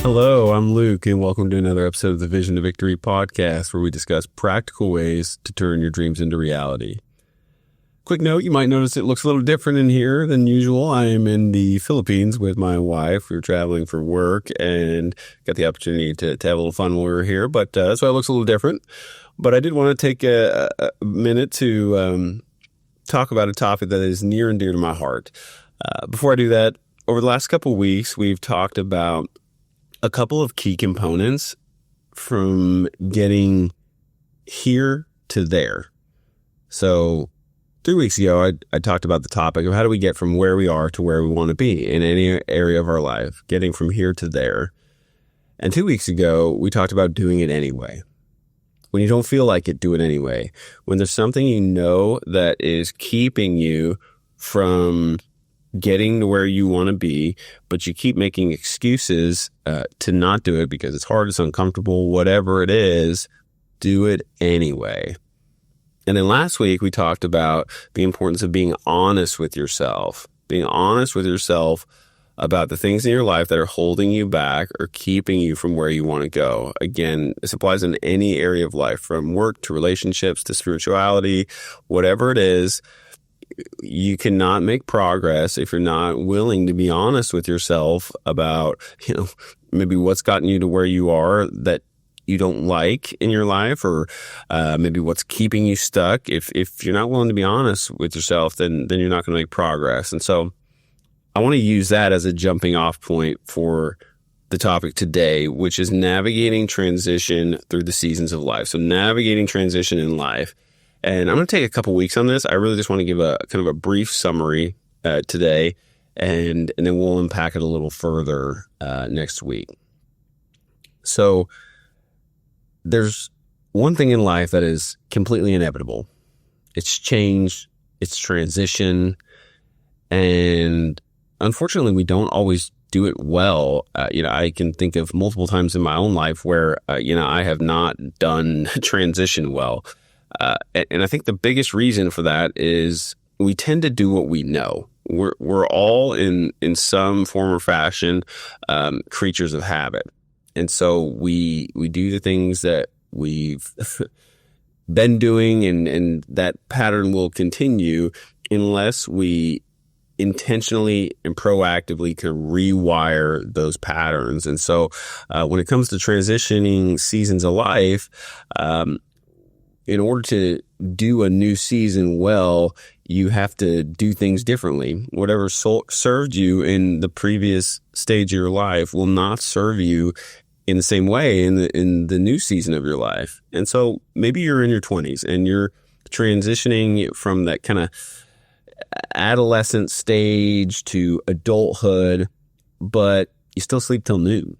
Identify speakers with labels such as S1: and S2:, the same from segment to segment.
S1: Hello, I'm Luke, and welcome to another episode of the Vision to Victory podcast, where we discuss practical ways to turn your dreams into reality. Quick note, you might notice it looks a little different in here than usual. I am in the Philippines with my wife. We were traveling for work and got the opportunity to have a little fun while we were here, but that's why it looks a little different. But I did want to take a minute to talk about a topic that is near and dear to my heart. Before I do that, over the last couple of weeks, we've talked about a couple of key components from getting here to there. So 3 weeks ago, I talked about the topic of how do we get from where we are to where we want to be in any area of our life, getting from here to there. And 2 weeks ago, we talked about doing it anyway. When you don't feel like it, do it anyway. When there's something you know that is keeping you from getting to where you want to be, but you keep making excuses to not do it because it's hard, it's uncomfortable, whatever it is, do it anyway. And then last week, we talked about the importance of being honest with yourself, about the things in your life that are holding you back or keeping you from where you want to go. Again, this applies in any area of life, from work to relationships to spirituality, whatever it is. You cannot make progress if you're not willing to be honest with yourself about, maybe what's gotten you to where you are that you don't like in your life, or maybe what's keeping you stuck. If you're not willing to be honest with yourself, then you're not going to make progress. And so I want to use that as a jumping off point for the topic today, which is navigating transition through the seasons of life. So navigating transition in life. And I'm going to take a couple weeks on this. I really just want to give a kind of a brief summary today, and then we'll unpack it a little further next week. So there's one thing in life that is completely inevitable. It's change, it's transition, and unfortunately, we don't always do it well. I can think of multiple times in my own life where, I have not done transition well. And I think the biggest reason for that is we tend to do what we know. We're all in some form or fashion creatures of habit. And so we do the things that we've been doing, and that pattern will continue unless we intentionally and proactively can rewire those patterns. And so when it comes to transitioning seasons of life, in order to do a new season well, you have to do things differently. Whatever served you in the previous stage of your life will not serve you in the same way in the new season of your life. And so maybe you're in your 20s and you're transitioning from that kind of adolescent stage to adulthood, but you still sleep till noon.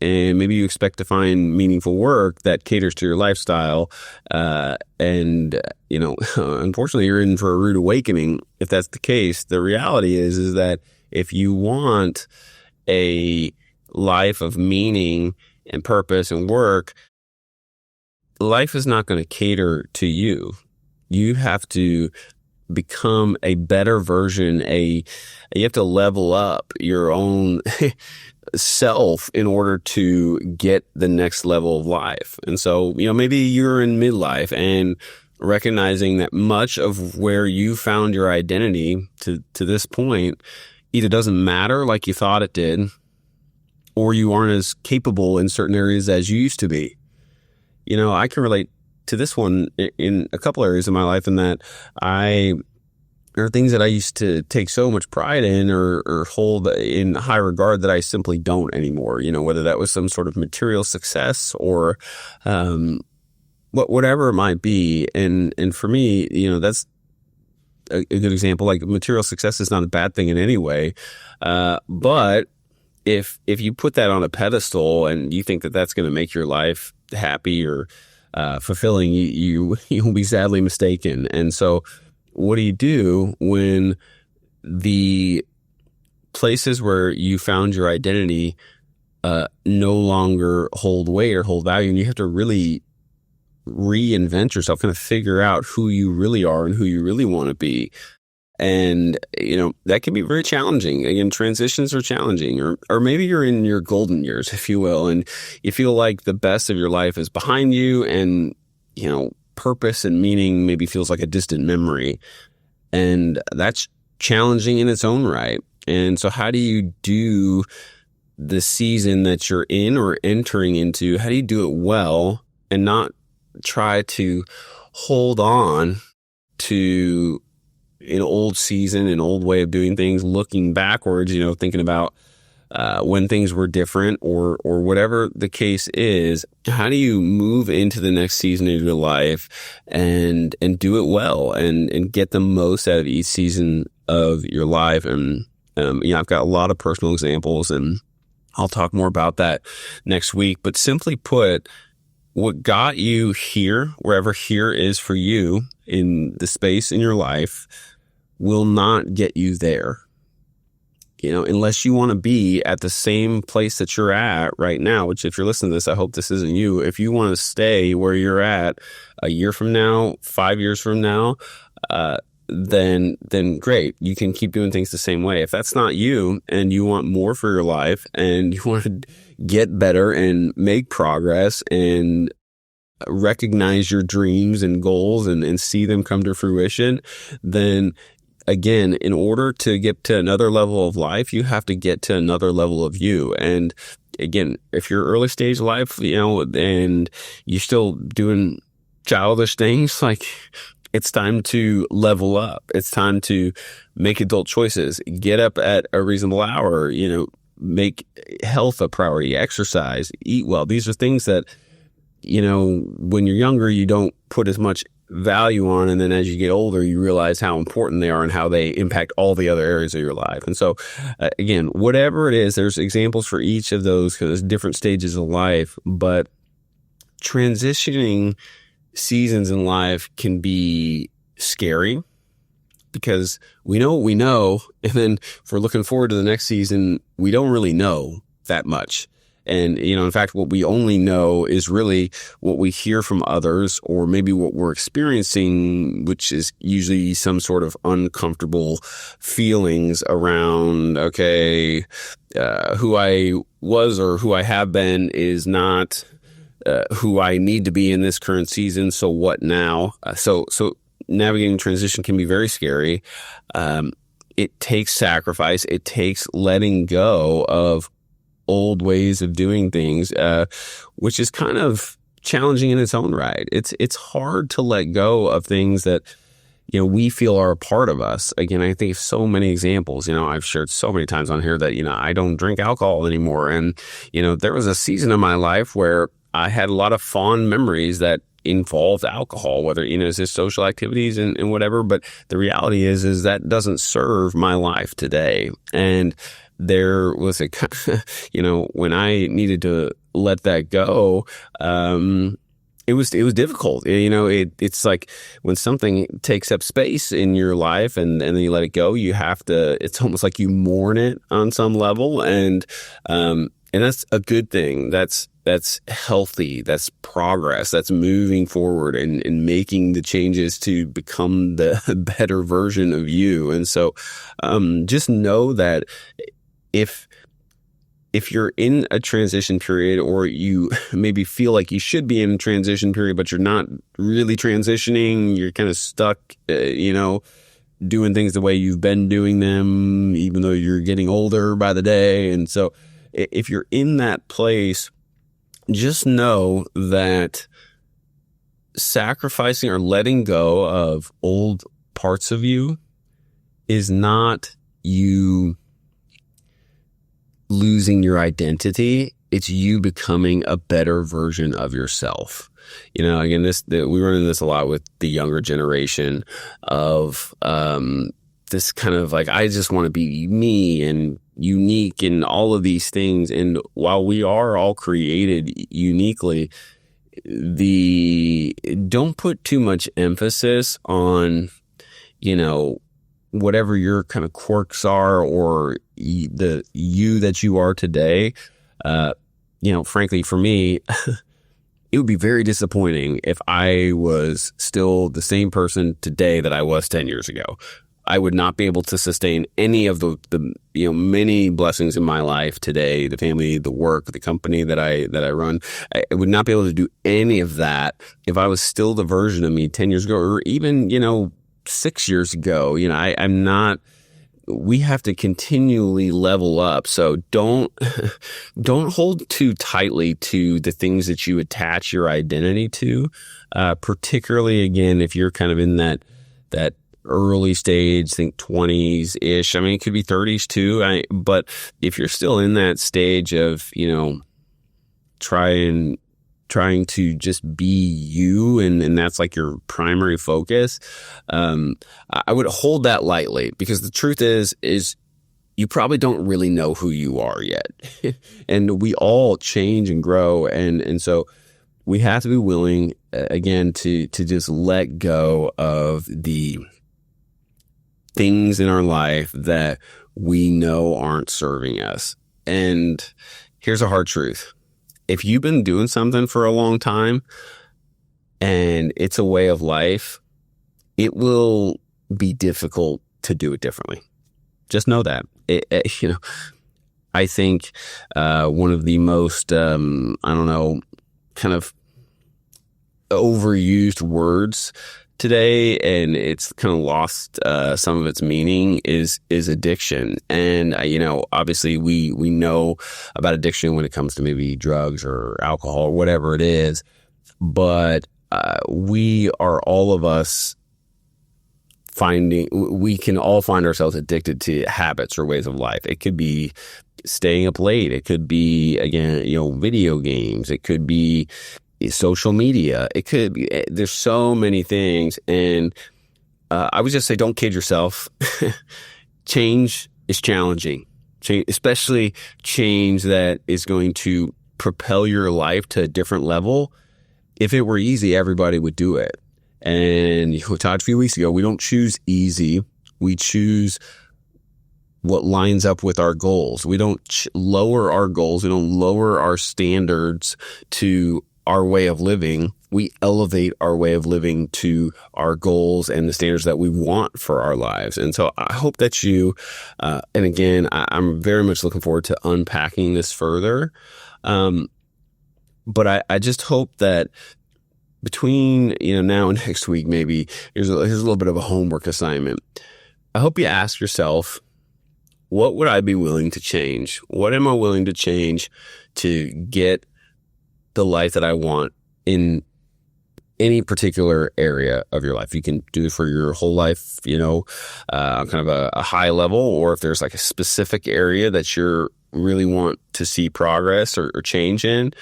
S1: And maybe you expect to find meaningful work that caters to your lifestyle. Unfortunately, you're in for a rude awakening if that's the case. The reality is that if you want a life of meaning and purpose and work, life is not going to cater to you. You have to become a better version. You have to level up your own self in order to get the next level of life. And so, maybe you're in midlife and recognizing that much of where you found your identity to this point either doesn't matter like you thought it did, or you aren't as capable in certain areas as you used to be. I can relate to this one in a couple areas of my life, in that there are things that I used to take so much pride in or hold in high regard that I simply don't anymore. Whether that was some sort of material success or whatever it might be. And for me, that's a good example. Like, material success is not a bad thing in any way. But if you put that on a pedestal and you think that that's going to make your life happy or fulfilling, you'll be sadly mistaken. And so what do you do when the places where you found your identity no longer hold weight or hold value, and you have to really reinvent yourself, kind of figure out who you really are and who you really want to be? And, that can be very challenging. Again, transitions are challenging, or maybe you're in your golden years, if you will, and you feel like the best of your life is behind you, and, purpose and meaning maybe feels like a distant memory. And that's challenging in its own right. And so how do you do the season that you're in or entering into? How do you do it well and not try to hold on to an old season, an old way of doing things, looking backwards, thinking about when things were different or whatever the case is? How do you move into the next season of your life and do it well and get the most out of each season of your life? And, I've got a lot of personal examples, and I'll talk more about that next week. But simply put, what got you here, wherever here is for you in the space in your life, will not get you there. Unless you want to be at the same place that you're at right now, which if you're listening to this, I hope this isn't you. If you want to stay where you're at a year from now, 5 years from now, then great. You can keep doing things the same way. If that's not you and you want more for your life and you want to get better and make progress and recognize your dreams and goals and see them come to fruition, then again, in order to get to another level of life, you have to get to another level of you. And again, if you're early stage life, and you're still doing childish things, like, it's time to level up. It's time to make adult choices, get up at a reasonable hour, make health a priority, exercise, eat well. These are things that, when you're younger, you don't put as much value on. And then as you get older, you realize how important they are and how they impact all the other areas of your life. And so, again, whatever it is, there's examples for each of those because there's different stages of life. But transitioning seasons in life can be scary because we know what we know. And then if we're looking forward to the next season, we don't really know that much. And, in fact, what we only know is really what we hear from others or maybe what we're experiencing, which is usually some sort of uncomfortable feelings around, okay, who I was or who I have been is not who I need to be in this current season. So what now? So navigating transition can be very scary. It takes sacrifice. It takes letting go of old ways of doing things, which is kind of challenging in its own right. It's hard to let go of things that, we feel are a part of us. Again, I think of so many examples, I've shared so many times on here that, I don't drink alcohol anymore. And, there was a season of my life where I had a lot of fond memories that involved alcohol, whether, it's just social activities and whatever. But the reality is that doesn't serve my life today. And there was when I needed to let that go, it was difficult. It's like when something takes up space in your life and then you let it go, you have to, it's almost like you mourn it on some level. And that's a good thing. That's healthy. That's progress. That's moving forward and making the changes to become the better version of you. And so, just know that if you're in a transition period or you maybe feel like you should be in a transition period, but you're not really transitioning, you're kind of stuck, doing things the way you've been doing them, even though you're getting older by the day. And so if you're in that place, just know that sacrificing or letting go of old parts of you is not you losing your identity. It's you becoming a better version of yourself. Again, we run into this a lot with the younger generation of this kind of like, I just want to be me and unique and all of these things. And while we are all created uniquely, don't put too much emphasis on, whatever your kind of quirks are or the you that you are today. Frankly, for me, it would be very disappointing if I was still the same person today that I was 10 years ago. I would not be able to sustain any of the many blessings in my life today, the family, the work, the company that I run. I would not be able to do any of that if I was still the version of me 10 years ago, or even 6 years ago. I'm not. We have to continually level up. So don't hold too tightly to the things that you attach your identity to, particularly again if you're kind of in that early stage, think 20s ish. I mean, it could be 30s too. But if you're still in that stage of, trying to just be you, and that's like your primary focus, I would hold that lightly, because the truth is you probably don't really know who you are yet. And we all change and grow. And so we have to be willing, again, to just let go of the things in our life that we know aren't serving us. And here's a hard truth. If you've been doing something for a long time and it's a way of life, it will be difficult to do it differently. Just know that. I think one of the most, kind of overused words today, and it's kind of lost some of its meaning, is addiction. And obviously we know about addiction when it comes to maybe drugs or alcohol or whatever it is, but we are, all of us, we can all find ourselves addicted to habits or ways of life. It could be staying up late, it could be, again, video games, it could be social media. It could be, there's so many things. And I would just say, don't kid yourself. Change is challenging, especially change that is going to propel your life to a different level. If it were easy, everybody would do it. And we talked a few weeks ago, we don't choose easy. We choose what lines up with our goals. We don't lower our goals. We don't lower our standards to our way of living. We elevate our way of living to our goals and the standards that we want for our lives. And so I hope that you, and again, I'm very much looking forward to unpacking this further. But I just hope that between, now and next week, maybe here's a little bit of a homework assignment. I hope you ask yourself, what would I be willing to change? What am I willing to change to get the life that I want in any particular area of your life? You can do it for your whole life, kind of a high level, or if there's like a specific area that you really want to see progress or change in,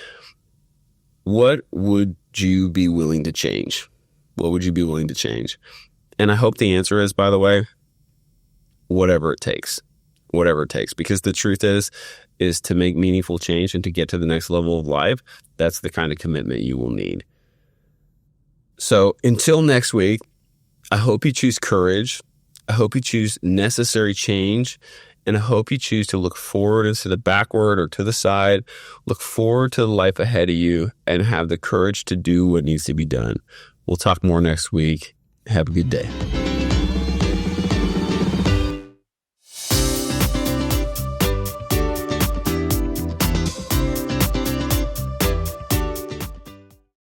S1: what would you be willing to change? What would you be willing to change? And I hope the answer is, by the way, whatever it takes, because the truth is to make meaningful change and to get to the next level of life, that's the kind of commitment you will need. So until next week, I hope you choose courage. I hope you choose necessary change. And I hope you choose to look forward instead of backward or to the side. Look forward to the life ahead of you and have the courage to do what needs to be done. We'll talk more next week. Have a good day.